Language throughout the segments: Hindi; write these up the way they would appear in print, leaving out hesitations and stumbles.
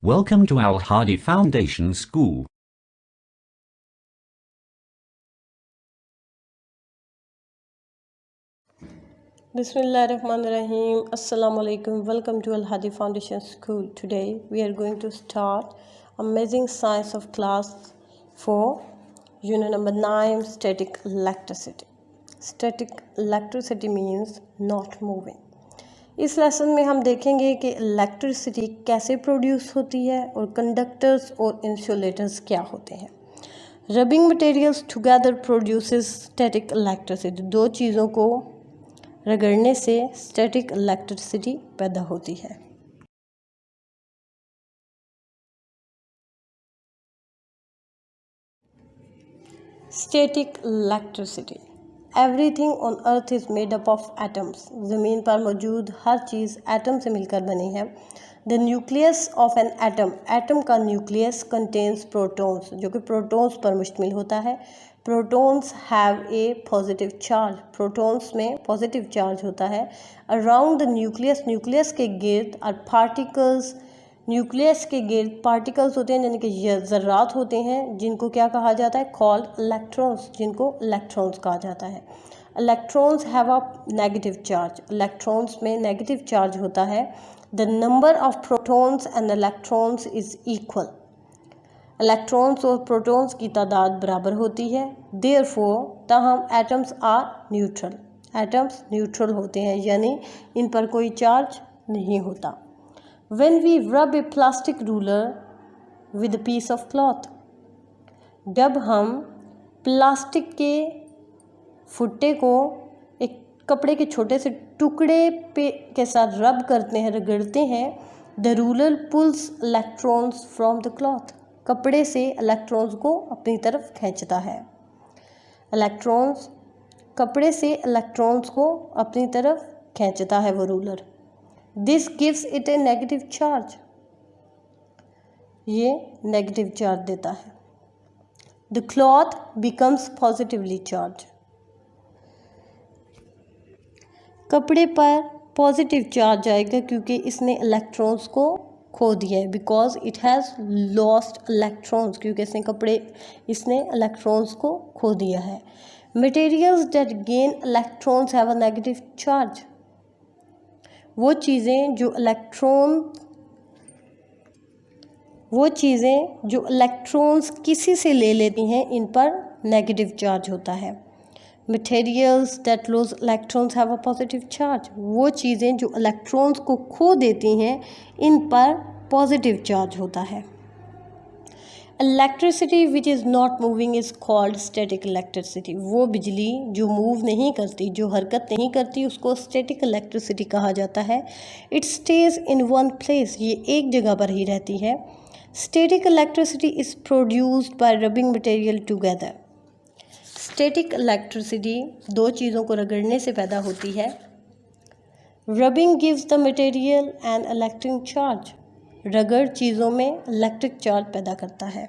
Welcome to Al Hadi Foundation School. Bismillahirrahmanirrahim. Assalamu alaikum. Welcome to Al Hadi Foundation School. Today we are going to start Amazing Science of Class 4, Unit number 9, Static Electricity. Static electricity means not moving. इस लेसन में हम देखेंगे कि इलेक्ट्रिसिटी कैसे प्रोड्यूस होती है और कंडक्टर्स और इंसुलेटर्स क्या होते हैं. Rubbing materials together produces static electricity. दो चीज़ों को रगड़ने से स्टैटिक इलेक्ट्रिसिटी पैदा होती है. Static electricity. Everything on earth is made up of atoms. ज़मीन पर मौजूद हर चीज़ एटम से मिलकर बनी है. The nucleus of an atom. Atom का न्यूक्लियस कंटेन्स प्रोटॉन्स, जो कि प्रोटॉन्स पर मुश्तमिल होता है. Protons have a positive charge. Protons में पॉजिटिव चार्ज होता है. Around the nucleus. न्यूक्लियस के गिर्द आर पार्टिकल्स. न्यूक्लियस के गिर्द पार्टिकल्स होते हैं, यानी कि ज़र्रात होते हैं, जिनको क्या कहा जाता है, कॉल्ड इलेक्ट्रॉन्स, जिनको इलेक्ट्रॉन्स कहा जाता है. Electrons have a negative charge. Electrons में नेगेटिव चार्ज होता है. The number of protons and electrons is equal. Electrons और प्रोटॉन्स की तादाद बराबर होती है. देयरफॉर ताहम atoms are neutral. Atoms neutral होते हैं, यानी इन पर कोई चार्ज नहीं होता. When we rub a plastic ruler with a piece of cloth. जब हम प्लास्टिक के फुट्टे को एक कपड़े के छोटे से टुकड़े पे के साथ रब करते हैं, रगड़ते हैं. The ruler pulls electrons from the cloth. कपड़े से इलेक्ट्रॉन्स को अपनी तरफ खींचता है. इलेक्ट्रॉन्स कपड़े से इलेक्ट्रॉन्स को अपनी तरफ खींचता है वो ruler. This gives it A negative charge. ये नेगेटिव चार्ज देता है. The cloth becomes positively charge. कपड़े पर पॉजिटिव चार्ज आएगा क्योंकि इसने इलेक्ट्रॉन्स को खो दिया है. Because it has lost electrons. क्योंकि इसने इलेक्ट्रॉन्स को खो दिया है. Materials that gain electrons have a negative charge. वो चीज़ें जो इलेक्ट्रॉन्स किसी से ले लेती हैं, इन पर नेगेटिव चार्ज होता है. Materials that loose electrons have a positive charge. वो चीज़ें जो इलेक्ट्रॉन्स को खो देती हैं, इन पर पॉजिटिव चार्ज होता है. Electricity which is not moving is called static electricity. वो बिजली जो मूव नहीं करती, जो हरकत नहीं करती, उसको स्टैटिक इलेक्ट्रिसिटी कहा जाता है. It stage in one place. ये एक जगह पर ही रहती है. Static electricity is produced by rubbing material together. Static electricity दो चीज़ों को रगड़ने से पैदा होती है. Rubbing gives the material and electric charge. रगड़ चीज़ों में इलेक्ट्रिक चार्ज पैदा करता है.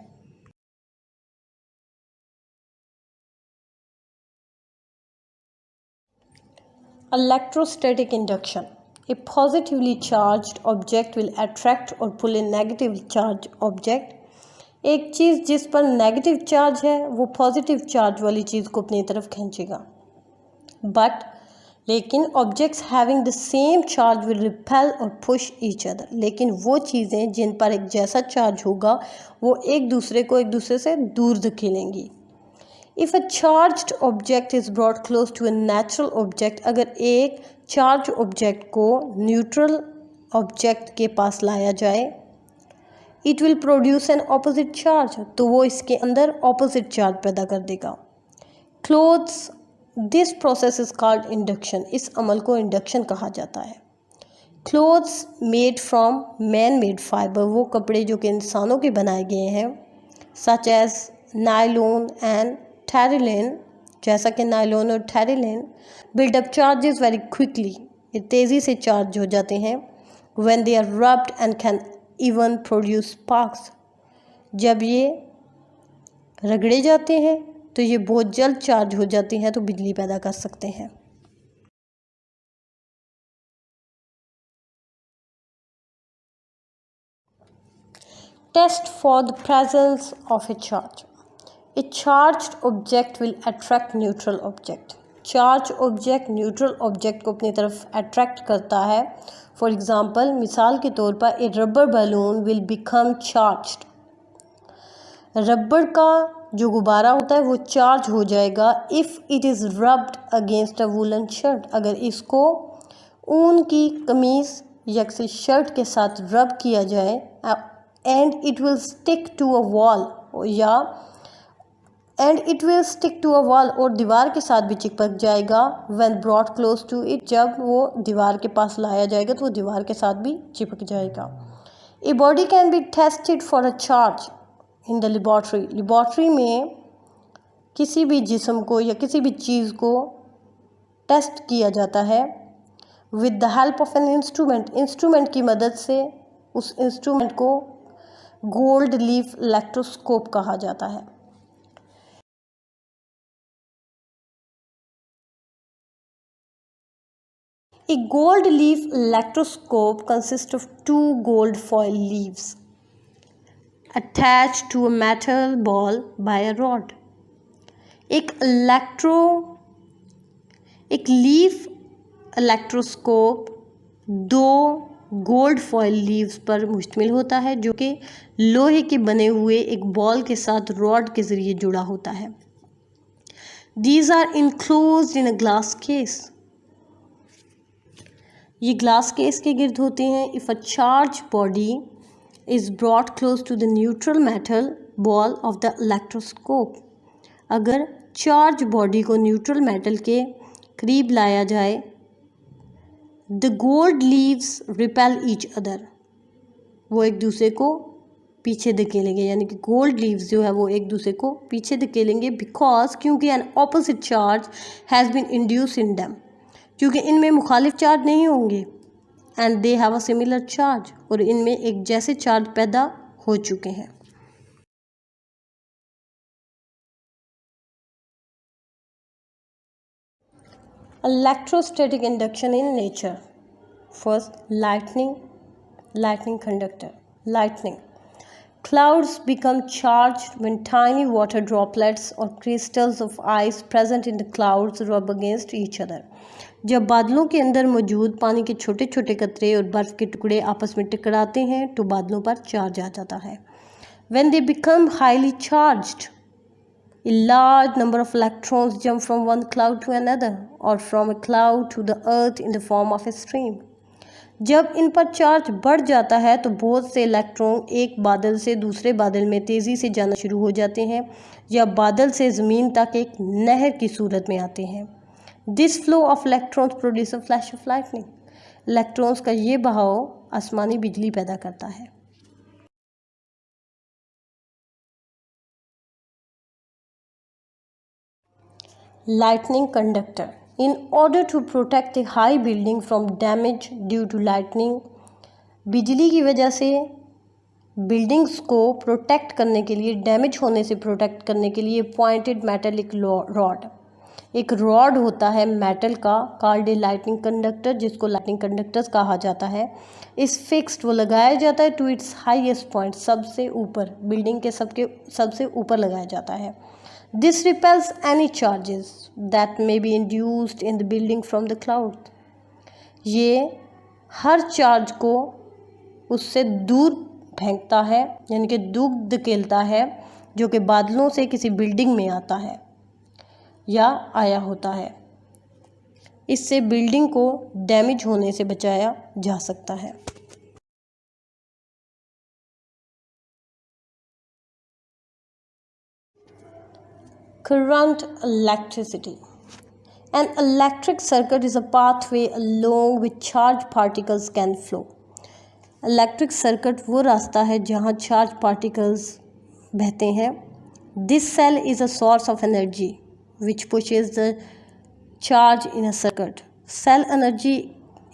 Electrostatic induction. A positively charged object will attract और पुल ए नेगेटिव चार्ज ऑब्जेक्ट. एक चीज़ जिस पर नेगेटिव चार्ज है वो पॉजिटिव चार्ज वाली चीज़ को अपनी तरफ खींचेगा. लेकिन objects having the same charge will repel और पुश ईच अदर. लेकिन वो चीज़ें जिन पर एक जैसा चार्ज होगा वो एक दूसरे से दूर धकेलेंगी. If a charged object is brought close to a natural object. अगर एक चार्ज ऑब्जेक्ट को न्यूट्रल ऑब्जेक्ट के पास लाया जाए, it will produce an opposite charge. तो वो इसके अंदर ऑपोजिट चार्ज पैदा कर देगा. Clothes. This process is called induction. इस अमल को इंडक्शन कहा जाता है. Clothes made from man made fibre. वो कपड़े जो कि इंसानों के बनाए गए हैं, सच एज नायलॉन एंड टेरिलिन. जैसा कि नायलॉन और terylene build up charges very quickly. ये तेज़ी से चार्ज हो जाते हैं. When they are rubbed and can even produce sparks. जब ये रगड़े जाते हैं तो ये बहुत जल्द चार्ज हो जाती हैं, तो बिजली पैदा कर सकते हैं. Test for the presence of a charge. A charged object will attract neutral object. Charged object neutral object को अपनी तरफ attract करता है. For example, मिसाल के तौर पर a rubber balloon will become charged. Rubber का जो गुब्बारा होता है वो चार्ज हो जाएगा if it is rubbed against a woolen shirt. अगर इसको ऊन की कमीज़ या किसी शर्ट के साथ रब किया जाए and it will stick to a wall और दीवार के साथ भी चिपक जाएगा when brought close to it. जब वो दीवार के पास लाया जाएगा तो वो दीवार के साथ भी चिपक जाएगा. A body can be tested for a charge in the laboratory. Laboratory में किसी भी जिस्म को या किसी भी चीज़ को टेस्ट किया जाता है with the help of an instrument. Instrument की मदद से. उस इंस्ट्रूमेंट को गोल्ड लीफ इलेक्ट्रोस्कोप कहा जाता है. A gold leaf electroscope consists of two gold foil leaves attached to a metal ball by a rod. एक लीफ इलेक्ट्रोस्कोप दो गोल्ड फॉयल लीव्स पर मुश्तमिल होता है जो कि लोहे के बने हुए एक बॉल के साथ रॉड के ज़रिए जुड़ा होता है. These are enclosed in a glass case. ये ग्लास केस के गिर्द होते हैं. If a charged body is brought close to the neutral metal ball of the electroscope. अगर चार्ज बॉडी को न्यूट्रल मेटल के करीब लाया जाए the gold leaves repel each other. वो एक दूसरे को पीछे धकेलेंगे यानी कि गोल्ड लीव्स जो है वो एक दूसरे को पीछे धकेलेंगे because क्योंकि an opposite charge has been induced in them. क्योंकि इनमें मुखालिफ चार्ज नहीं होंगे and they have a similar charge और इनमें एक जैसे चार्ज पैदा हो चुके हैं. Electrostatic induction in nature. First, lightning conductor. Lightning. Clouds become charged when tiny water droplets or crystals of ice present in the clouds rub against each other. जब बादलों के अंदर मौजूद पानी के छोटे छोटे कतरे और बर्फ़ के टुकड़े आपस में टकराते हैं तो बादलों पर चार्ज आ जाता है. When they become highly charged, a large number of electrons jump from one cloud to another or from a cloud to the earth in the form of a stream. जब इन पर चार्ज बढ़ जाता है तो बहुत से इलेक्ट्रॉन एक बादल से दूसरे बादल में तेज़ी से जाना शुरू हो जाते हैं या बादल से ज़मीन तक एक नहर की सूरत में आते हैं. This flow of electrons produces a flash of lightning. Electrons का ये बहाव आसमानी बिजली पैदा करता है. Lightning conductor. In order to protect a high building from damage due to lightning, बिजली की वजह से बिल्डिंग्स को प्रोटेक्ट करने के लिए, डैमेज होने से प्रोटेक्ट करने के लिए पॉइंटेड मेटलिक रॉड, एक रॉड होता है मेटल का कॉल्ड ए लाइटनिंग कंडक्टर, जिसको लाइटनिंग कंडक्टर्स कहा जाता है. इस फिक्स्ड वो लगाया जाता है टू इट्स हाईएस्ट पॉइंट, सबसे ऊपर, बिल्डिंग के सबसे ऊपर लगाया जाता है. This repels any charges that may be induced in the building from the cloud. ये हर चार्ज को उससे दूर फेंकता है यानी कि दूर धकेलता है जो कि बादलों से किसी बिल्डिंग में आता है या आया होता है. इससे बिल्डिंग को डैमेज होने से बचाया जा सकता है. Current electricity. An electric circuit is a pathway along which charged particles can flow. Electric circuit वो रास्ता है जहाँ charged particles बहते हैं. This cell is a source of energy which pushes the charge in a circuit. Cell energy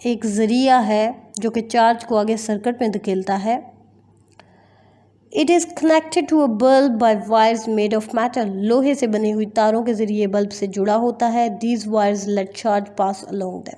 एक ज़रिया है जो कि चार्ज को आगे सर्किट में धकेलता है. It is connected to a bulb by wires made of metal. लोहे से बनी हुई तारों के ज़रिए बल्ब से जुड़ा होता है. These wires let charge pass along them.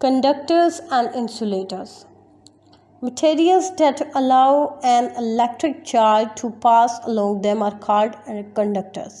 Conductors and insulators. Materials that allow an electric charge to pass along them are called conductors.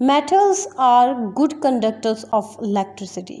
Metals are good conductors of electricity.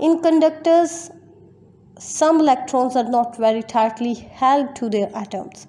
In conductors, some electrons are not very tightly held to their atoms.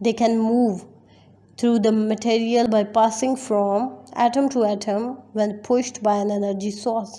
They can move through the material by passing from atom to atom when pushed by an energy source.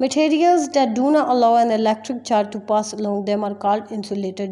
Materials that do not allow an electric charge to pass along them are called insulator.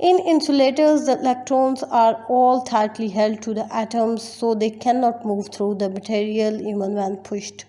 In insulators, the electrons are all tightly held to the atoms, so they cannot move through the material even when pushed.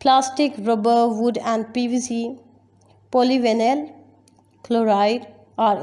Plastic, rubber, wood and PVC, polyvinyl chloride are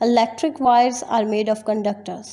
Electric wires are made of conductors.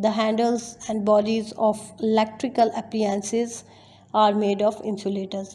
The handles and bodies of electrical appliances are made of insulators.